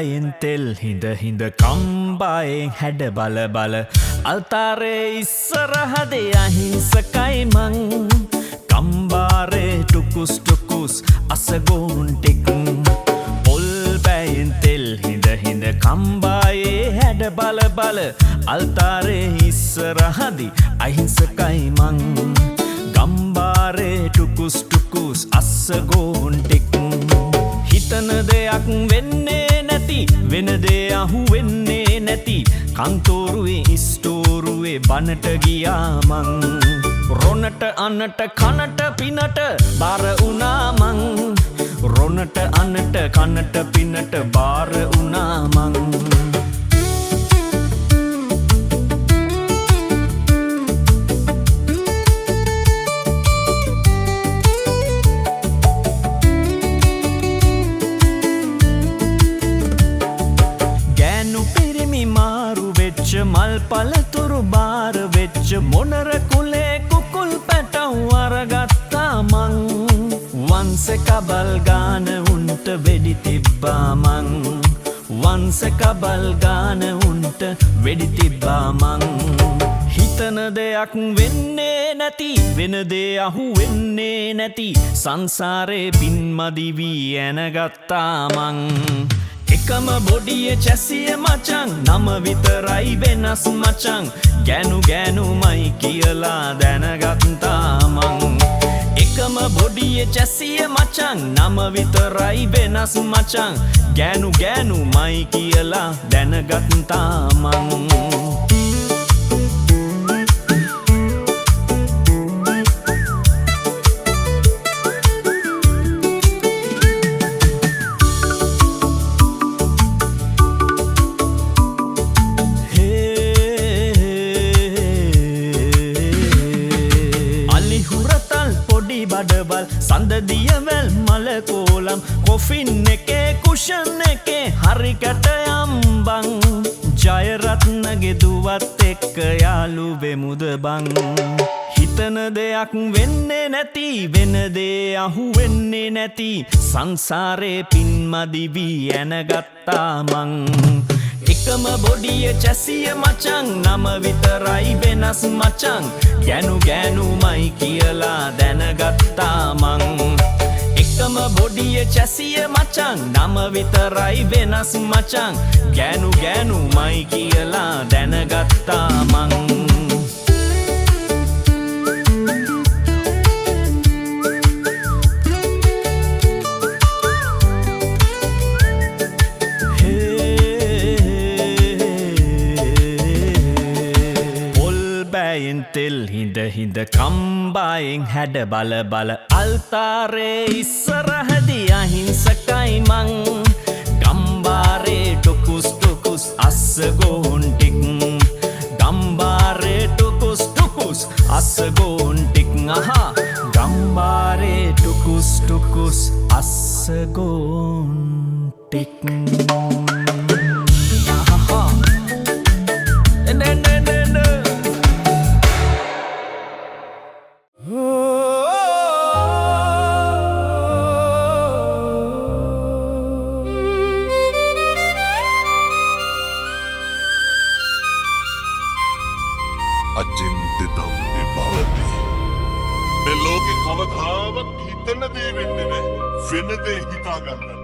බෑයෙන් තෙල් හිඳ හිඳ කම්බායෙන් හැඩ බල බල අල්තාරේ ඉස්සරහදේ අහිංසකයි මං කම්බාරේ ටුකුස් ටුකුස් අසගෝන් ටික් පොල් බෑයෙන් තෙල් හිඳ හිඳ කම්බායේ හැඩ බල බල අල්තාරේ ඉස්සරහදි අහිංසකයි මං ගම්බාරේ ටුකුස් ටුකුස් අසගෝන් ටික් හිතන දෙයක් වෙන්නේ නැති වෙන දේ අහු වෙන්නේ නැති කන්තෝරුවේ ඉස්තෝරුවේ බනට ගියා මං රොනට අනට කනට පිනට බාර වුණා මං රොනට අනට කනට පිනට බාර වුණා මං මල් පලතුරු බාර වෙච්ච මොනර කුලේ කුකුල් පැටව් අරගත්තා මං වන්ස කබල් ගාන උන්ට වෙඩි තිබ්බා මං වන්ස කබල් ගාන උන්ට වෙඩි තිබ්බා මං හිතන දෙයක් වෙන්නේ නැති වෙන දේ අහු වෙන්නේ නැති සංසාරේ පින්මදි වී ඇනගත්තා මං එකම බොඩිය චැසිය මචං නම විතරයි වෙනස් මචං ගෑනු ගෑනුමයි කියලා දැනගත්තා මං එකම බොඩිය චැසිය මචං නම විතරයි වෙනස් මචං ගෑනු ගෑනුමයි කියලා දැනගත්තා මං බඩවල් සඳදියවැල් මලකෝලම් කොෆින් එකේ කුෂන් එකේ හරිකට යම්බං ජයරත්නගේ දුවත් එක්ක යාළු වෙමුද බං හිතන දෙයක් වෙන්නේ නැති වෙන දේ අහු වෙන්නේ නැති සංසාරේ පින්මදි වී ඇනගත්තා මං එකම බොඩිය චැසිය මචං නම විතරයි වෙනස් මචං ගෑනු ගෑනුමයි කියලා දැනගත්තා මං එකම බොඩිය චැසිය මචං නම විතරයි වෙනස් මචං ගෑනු ගෑනුමයි කියලා දැනගත්තා මං තෙල් හිඳ හිඳ කම්බායෙන් හැඩ බල බල අල්තාරේ ඉස්සරහදි අහිංසකයි මං ගම්බාරේ ටුකුස් ටුකුස් අස්සගෝන් ටික් ගම්බාරේ ටුකුස් ටුකුස් අස්සගෝන් ටික් අහා ගම්බාරේ ටුකුස් ටුකුස් අස්සගෝන් ටික් අචින්තිතම් විභවති මේ ලෝකේ කවදාවත් හිතන දේ වෙන්නේ නැහැ වෙන දේ හිතා ගන්න